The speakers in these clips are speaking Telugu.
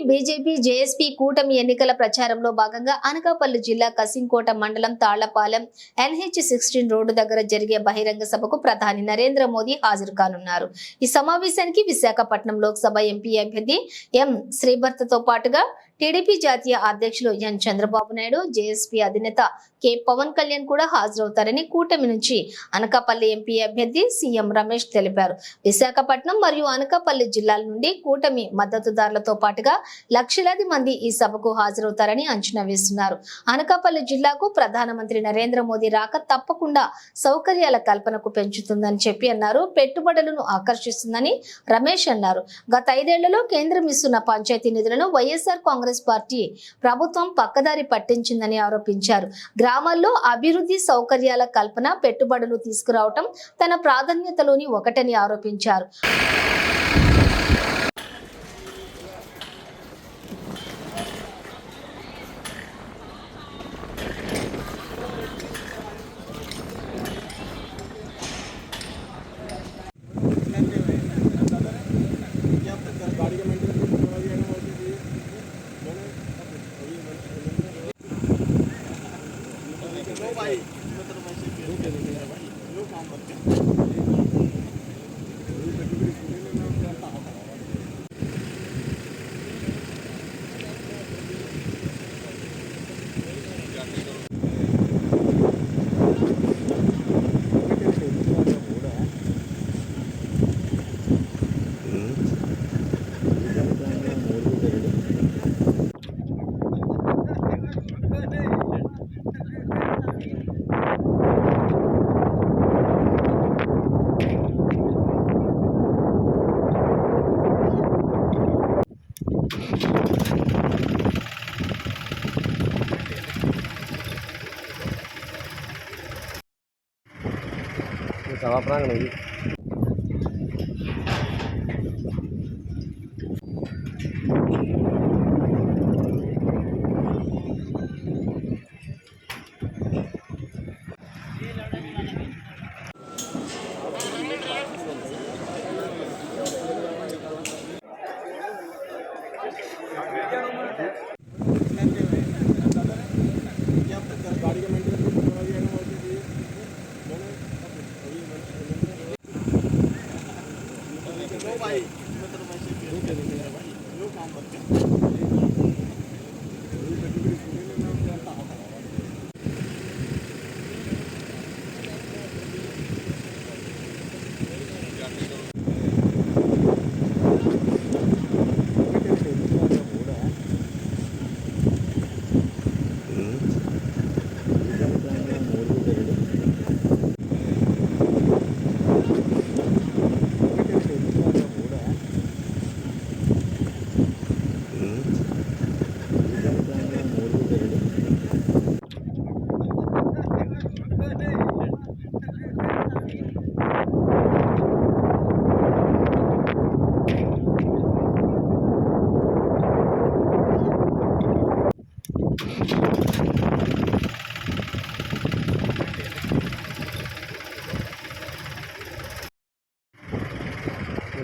బీజేపీ జేఎస్పీ కూటమి ఎన్నికల ప్రచారంలో భాగంగా అనకాపల్లి జిల్లా కసింకోట మండలం తాళ్లపాలెం NH-16 రోడ్డు దగ్గర జరిగే బహిరంగ సభకు ప్రధాని నరేంద్ర మోదీ హాజరు కానున్నారు. ఈ సమావేశానికి విశాఖపట్నం లోక్సభ ఎంపీ అభ్యర్థి ఎం శ్రీభర్తతో పాటుగా టీడీపీ జాతీయ అధ్యక్షులు ఎన్ చంద్రబాబు నాయుడు, జేఎస్పీ అధినేత కె పవన్ కళ్యాణ్ కూడా హాజరవుతారని కూటమి నుంచి అనకాపల్లి ఎంపీ అభ్యర్థి సీఎం రమేష్ తెలిపారు. విశాఖపట్నం మరియు అనకాపల్లి జిల్లాల నుండి కూటమి మద్దతుదారులతో పాటుగా లక్షలాది మంది ఈ సభకు హాజరవుతారని అంచనా వేస్తున్నారు. అనకాపల్లి జిల్లాకు ప్రధానమంత్రి నరేంద్ర మోదీ రాక తప్పకుండా సౌకర్యాల కల్పనకు పెంచుతుందని చెప్పి అన్నారు. పెట్టుబడులను ఆకర్షిస్తుందని రమేష్ అన్నారు. గత 5 ఏళ్లలో కేంద్రం ఇస్తున్న పంచాయతీ నిధులను వైఎస్ఆర్ కాంగ్రెస్ పార్టీ ప్రభుత్వం పక్కదారి పట్టించిందని ఆరోపించారు. గ్రామాల్లో అభివృద్ధి, సౌకర్యాల కల్పన, పెట్టుబడులు తీసుకురావటం తన ప్రాధాన్యతలోని ఒకటని ఆరోపించారు. Sama perang lagi.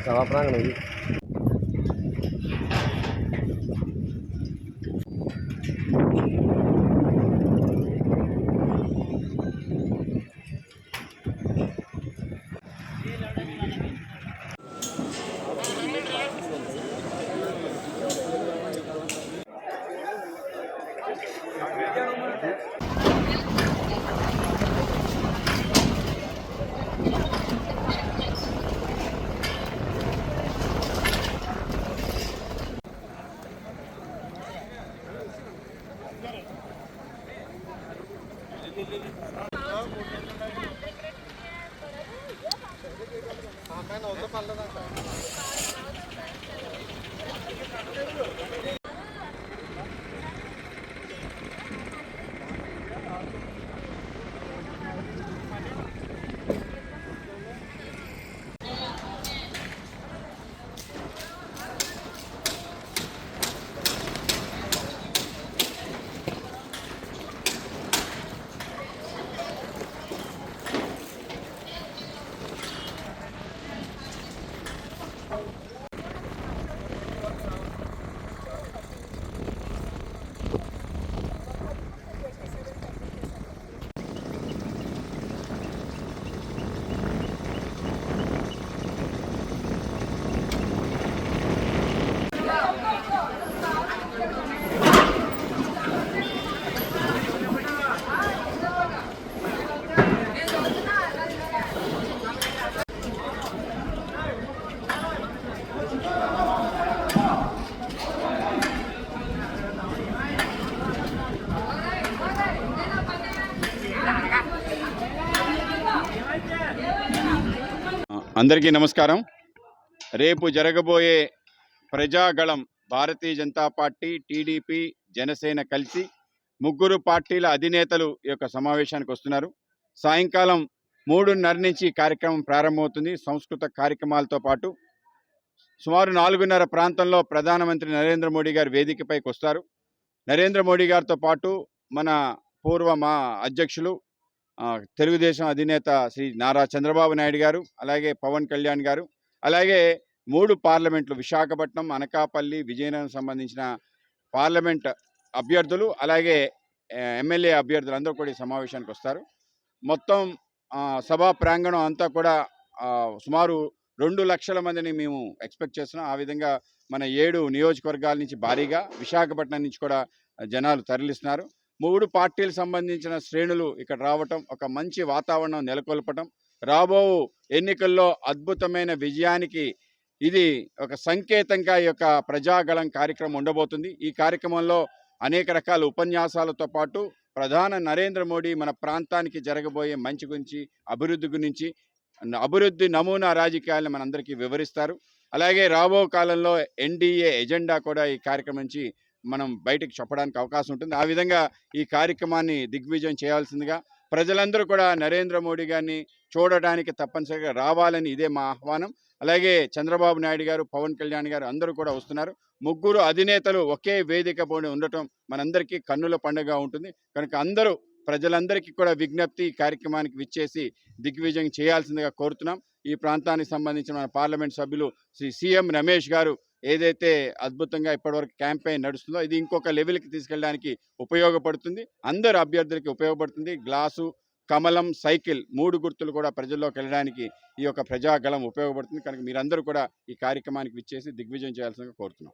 Sama perang lagi. అందరికీ నమస్కారం. రేపు జరగబోయే ప్రజాగళం భారతీయ జనతా పార్టీ, టీడీపీ, జనసేన కలిసి ముగ్గురు పార్టీల అధినేతలు ఈ యొక్క సమావేశానికి వస్తున్నారు. సాయంకాలం 3:30 నుంచి కార్యక్రమం ప్రారంభమవుతుంది. సంస్కృత కార్యక్రమాలతో పాటు సుమారు 4:30 ప్రాంతంలో ప్రధానమంత్రి నరేంద్ర మోడీ గారు వేదికపైకి వస్తారు. నరేంద్ర మోడీ గారితో పాటు మన మా అధ్యక్షులు తెలుగుదేశం అధినేత శ్రీ నారా చంద్రబాబు నాయుడు గారు, అలాగే పవన్ కళ్యాణ్ గారు, అలాగే 3 పార్లమెంట్లు విశాఖపట్నం, అనకాపల్లి, విజయనగరం సంబంధించిన పార్లమెంట్ అభ్యర్థులు, అలాగే ఎమ్మెల్యే అభ్యర్థులు అందరూ కూడా ఈ సమావేశానికి వస్తారు. మొత్తం సభా ప్రాంగణం అంతా కూడా సుమారు 2 లక్షల మందిని మేము ఎక్స్పెక్ట్ చేస్తున్నాం. ఆ విధంగా మన 7 నియోజకవర్గాల నుంచి భారీగా, విశాఖపట్నం నుంచి కూడా జనాలు తరలిస్తున్నారు. 3 పార్టీలకు సంబంధించిన శ్రేణులు ఇక్కడ రావటం, ఒక మంచి వాతావరణం నెలకొల్పటం, రాబో ఎన్నికల్లో అద్భుతమైన విజయానికి ఇది ఒక సంకేతంగా ఈ యొక్క ప్రజాగళం కార్యక్రమం ఉండబోతుంది. ఈ కార్యక్రమంలో అనేక రకాల ఉపన్యాసాలతో పాటు ప్రధాని నరేంద్ర మోడీ మన ప్రాంతానికి జరగబోయే మంచి గురించి, అభివృద్ధి గురించి, అభివృద్ధి నమూనా రాజకీయాలను మనందరికీ వివరిస్తారు. అలాగే రాబో కాలంలో ఎన్డీఏ ఎజెండా కూడా ఈ కార్యక్రమం నుంచి మనం బయటకు చెప్పడానికి అవకాశం ఉంటుంది. ఆ విధంగా ఈ కార్యక్రమాన్ని దిగ్విజయం చేయాల్సిందిగా ప్రజలందరూ కూడా నరేంద్ర మోడీ గారిని చూడడానికి తప్పనిసరిగా రావాలని ఇదే మా ఆహ్వానం. అలాగే చంద్రబాబు నాయుడు గారు, పవన్ కళ్యాణ్ గారు అందరూ కూడా వస్తున్నారు. ముగ్గురు అధినేతలు ఒకే వేదిక పైన ఉండటం మనందరికీ కన్నుల పండుగ ఉంటుంది. కనుక అందరూ ప్రజలందరికీ కూడా విజ్ఞప్తి, ఈ కార్యక్రమానికి విచ్చేసి దిగ్విజయం చేయాల్సిందిగా కోరుతున్నాం. ఈ ప్రాంతానికి సంబంధించిన మన పార్లమెంట్ సభ్యులు శ్రీ సీఎం రమేష్ గారు ఏదైతే అద్భుతంగా ఇప్పటివరకు క్యాంపెయిన్ నడుస్తుందో ఇది ఇంకొక లెవెల్కి తీసుకెళ్ళడానికి ఉపయోగపడుతుంది. అందరు అభ్యర్థులకి ఉపయోగపడుతుంది. గ్లాసు, కమలం, సైకిల్ 3 గుర్తులు కూడా ప్రజల్లోకి వెళ్ళడానికి ఈ యొక్క ప్రజాగళం ఉపయోగపడుతుంది. కనుక మీరందరూ కూడా ఈ కార్యక్రమానికి విచ్చేసి దిగ్విజయం చేయాల్సిందిగా కోరుతున్నాం.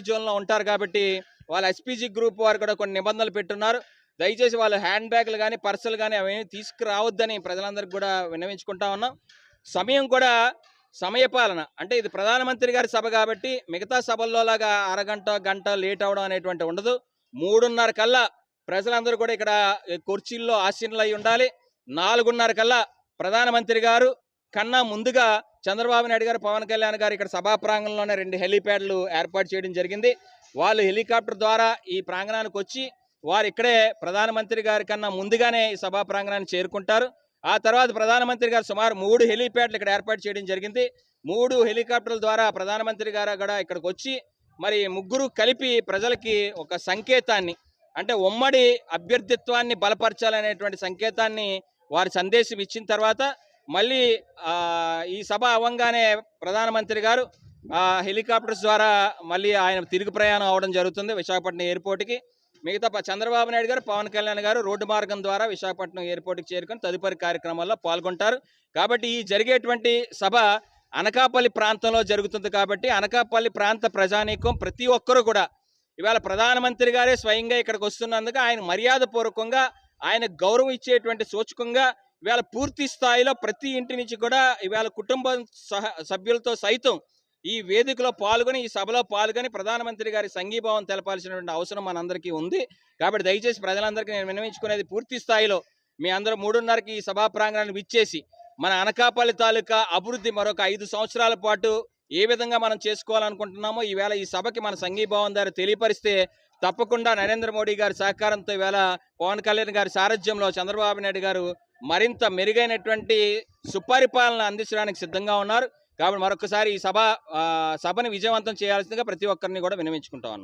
జోన్లో ఉంటారు కాబట్టి వాళ్ళ ఎస్పీజీ గ్రూప్ వారు కూడా కొన్ని నిబంధనలు పెట్టున్నారు. దయచేసి వాళ్ళు హ్యాండ్ బ్యాగులు కానీ, పర్సులు కానీ అవేమి తీసుకురావద్దని ప్రజలందరికీ కూడా విన్నవించుకుంటా ఉన్నాం. సమయం కూడా సమయపాలన, అంటే ఇది ప్రధానమంత్రి గారి సభ కాబట్టి మిగతా సభల్లో లాగా అరగంట, గంట లేట్ అవడం అనేటువంటి ఉండదు. 3:30 కల్లా ప్రజలందరూ కూడా ఇక్కడ కుర్చీల్లో ఆసీనులు అయి ఉండాలి. 4:30 కల్లా ప్రధానమంత్రి గారు కన్నా ముందుగా చంద్రబాబు నాయుడు గారు, పవన్ కళ్యాణ్ గారు ఇక్కడ సభా ప్రాంగణంలోనే 2 హెలీప్యాడ్లు ఏర్పాటు చేయడం జరిగింది. వాళ్ళు హెలికాప్టర్ ద్వారా ఈ ప్రాంగణానికి వచ్చి వారు ఇక్కడే ప్రధానమంత్రి గారి కన్నా ముందుగానే ఈ సభా ప్రాంగణాన్ని చేరుకుంటారు. ఆ తర్వాత ప్రధానమంత్రి గారు సుమారు 3 హెలీప్యాడ్లు ఇక్కడ ఏర్పాటు చేయడం జరిగింది. 3 హెలికాప్టర్ల ద్వారా ప్రధానమంత్రి గారు కూడా ఇక్కడికి వచ్చి మరి ముగ్గురు కలిపి ప్రజలకి ఒక సంకేతాన్ని, అంటే ఉమ్మడి అభ్యర్థిత్వాన్ని బలపరచాలనేటువంటి సంకేతాన్ని వారి సందేశం ఇచ్చిన తర్వాత మళ్ళీ ఈ సభ అవ్వంగానే ప్రధానమంత్రి గారు హెలికాప్టర్స్ ద్వారా మళ్ళీ ఆయన తిరుగు ప్రయాణం అవడం జరుగుతుంది విశాఖపట్నం ఎయిర్పోర్ట్కి. మిగతా చంద్రబాబు నాయుడు గారు, పవన్ కళ్యాణ్ గారు రోడ్డు మార్గం ద్వారా విశాఖపట్నం ఎయిర్పోర్ట్కి చేరుకొని తదుపరి కార్యక్రమాల్లో పాల్గొంటారు. కాబట్టి ఈ జరిగేటువంటి సభ అనకాపల్లి ప్రాంతంలో జరుగుతుంది కాబట్టి అనకాపల్లి ప్రాంత ప్రజానీకం ప్రతి ఒక్కరూ కూడా ఇవాళ ప్రధానమంత్రి గారే స్వయంగా ఇక్కడికి వస్తున్నందుకు ఆయన మర్యాదపూర్వకంగా, ఆయన గౌరవం ఇచ్చేటువంటి సూచకంగా ఇవాళ పూర్తి స్థాయిలో ప్రతి ఇంటి నుంచి కూడా ఇవాళ కుటుంబ సభ్యులతో సైతం ఈ వేదికలో పాల్గొని, ఈ సభలో పాల్గొని ప్రధానమంత్రి గారి సంఘీభావం తెలపాల్సినటువంటి అవసరం మనందరికీ ఉంది. కాబట్టి దయచేసి ప్రజలందరికీ నేను విన్నవించుకునేది పూర్తి స్థాయిలో మీ అందరూ 3:30కి ఈ సభా ప్రాంగణాన్ని విచ్చేసి మన అనకాపల్లి తాలూకా అభివృద్ధి మరొక 5 సంవత్సరాల పాటు ఏ విధంగా మనం చేసుకోవాలనుకుంటున్నామో ఈవేళ ఈ సభకి మన సంఘీభావం ద్వారా తెలియపరిస్తే తప్పకుండా నరేంద్ర మోడీ గారి సహకారంతో ఈవేళ పవన్ కళ్యాణ్ గారి సారథ్యంలో చంద్రబాబు నాయుడు గారు మరింత మెరుగైనటువంటి సుపరిపాలన అందించడానికి సిద్ధంగా ఉన్నారు. కాబట్టి మరొకసారి ఈ సభని విజయవంతం చేయాల్సిందిగా ప్రతి ఒక్కరిని కూడా విన్నవించుకుంటా ఉన్నాం.